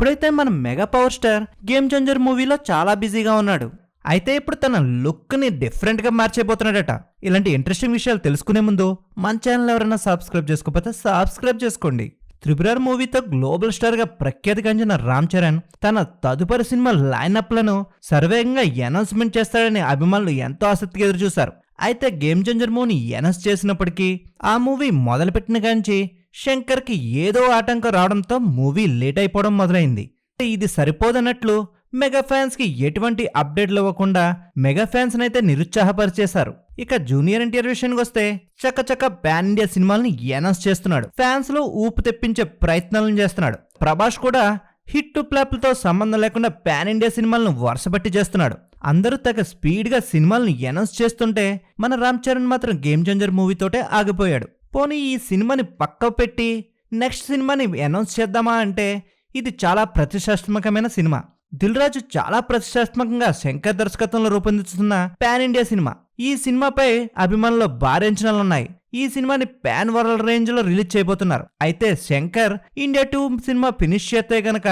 ఇప్పుడైతే మన mega power star game changer మూవీలో చాలా బిజీగా ఉన్నాడు. అయితే ఇప్పుడు తన లుక్ ని డిఫరెంట్ గా మార్చేయబోతున్నాడట. ఇలాంటి ఇంట్రెస్టింగ్ విషయాలు తెలుసుకునే ముందు మన ఛానల్ ఎవరైనా సబ్స్క్రైబ్ చేసుకోకపోతే సబ్స్క్రైబ్ చేసుకోండి. త్రిపురార్ మూవీతో గ్లోబల్ స్టార్ గా ప్రఖ్యాతి గంచిన రామ్ చరణ్ తన తదుపరి సినిమా లైనప్ లను సర్వేగంగా అనౌన్స్మెంట్ చేస్తాడని అభిమానులు ఎంతో ఆసక్తిగా ఎదురు చూశారు. అయితే గేమ్ చేంజర్ మూవీని అనౌన్స్ చేసినప్పటికీ ఆ మూవీ మొదలుపెట్టిన కాంచి శంకర్ కి ఏదో ఆటంకం రావడంతో మూవీ లేట్ అయిపోవడం మొదలైంది. ఇది సరిపోదన్నట్లు మెగా ఫ్యాన్స్ కి ఎటువంటి అప్డేట్లు ఇవ్వకుండా మెగా ఫ్యాన్స్ అయితే నిరుత్సాహపరిచేశారు. ఇక జూనియర్ ఎన్టీఆర్ విషయానికి వస్తే చక్కచక్క పాన్ ఇండియా సినిమాల్ని అనౌన్స్ చేస్తున్నాడు. ఫ్యాన్స్ లో ఊపు తెప్పించే ప్రయత్నాలను చేస్తున్నాడు. ప్రభాస్ కూడా హిట్ ఫ్లాప్లతో సంబంధం లేకుండా పాన్ ఇండియా సినిమాలను వరుసబట్టి చేస్తున్నాడు. అందరూ తగ్గ స్పీడ్ గా సినిమాలను అనౌన్స్ చేస్తుంటే మన రామ్ చరణ్ మాత్రం గేమ్ చేంజర్ మూవీతోటే ఆగిపోయాడు. పోనీ ఈ సినిమాని పక్క పెట్టి నెక్స్ట్ సినిమాని అనౌన్స్ చేద్దామా అంటే ఇది చాలా ప్రతిష్టాత్మకమైన సినిమా. దిల్ రాజు చాలా ప్రతిష్టాత్మకంగా శంకర్ దర్శకత్వంలో రూపొందిస్తున్న పాన్ ఇండియా సినిమా. ఈ సినిమాపై అభిమానుల్లో భారీ అంచనాలున్నాయి. ఈ సినిమాని పాన్ వరల్డ్ రేంజ్ లో రిలీజ్ చేయబోతున్నారు. అయితే శంకర్ ఇండియా 2 సినిమా ఫినిష్ చేస్తే గనక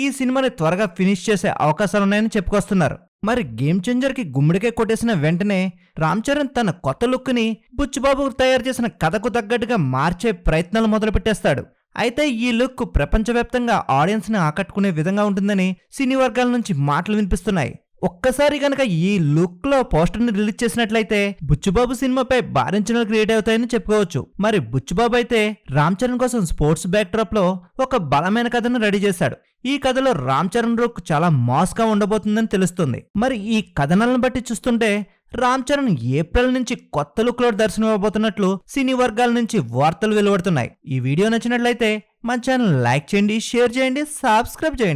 ఈ సినిమాని త్వరగా ఫినిష్ చేసే అవకాశాలున్నాయని చెప్పుకొస్తున్నారు. మరి గేమ్ చేంజర్ కి గుమ్మడికే కొట్టేసిన వెంటనే రామ్ చరణ్ తన కొత్త లుక్ ని బుచ్చిబాబు తయారు చేసిన కథకు తగ్గట్టుగా మార్చే ప్రయత్నాలు మొదలుపెట్టేస్తాడు. అయితే ఈ లుక్ ప్రపంచవ్యాప్తంగా ఆడియన్స్ ని ఆకట్టుకునే విధంగా ఉంటుందని సినీ వర్గాల నుంచి మాటలు వినిపిస్తున్నాయి. ఒక్కసారి గనక ఈ లుక్ లో పోస్టర్ ని రిలీజ్ చేసినట్లయితే బుచ్చిబాబు సినిమాపై భారీ అంచనాలు క్రియేట్ అవుతాయని చెప్పుకోవచ్చు. మరి బుచ్చిబాబు అయితే రామ్ చరణ్ కోసం స్పోర్ట్స్ బ్యాక్ డ్రాప్ లో ఒక బలమైన కథను రెడీ చేశాడు. ఈ కథలో రామ్ చరణ్ లుక్ చాలా మాస్ గా ఉండబోతుందని తెలుస్తుంది. మరి ఈ కథనాలను బట్టి చూస్తుంటే రామ్ చరణ్ ఏప్రిల్ నుంచి కొత్త లుక్ లో దర్శనం ఇవ్వబోతున్నట్లు సినీ వర్గాల నుంచి వార్తలు వెలువడుతున్నాయి. ఈ వీడియో నచ్చినట్లయితే మన ఛానల్ లైక్ చేయండి, షేర్ చేయండి, సబ్స్క్రైబ్ చేయండి.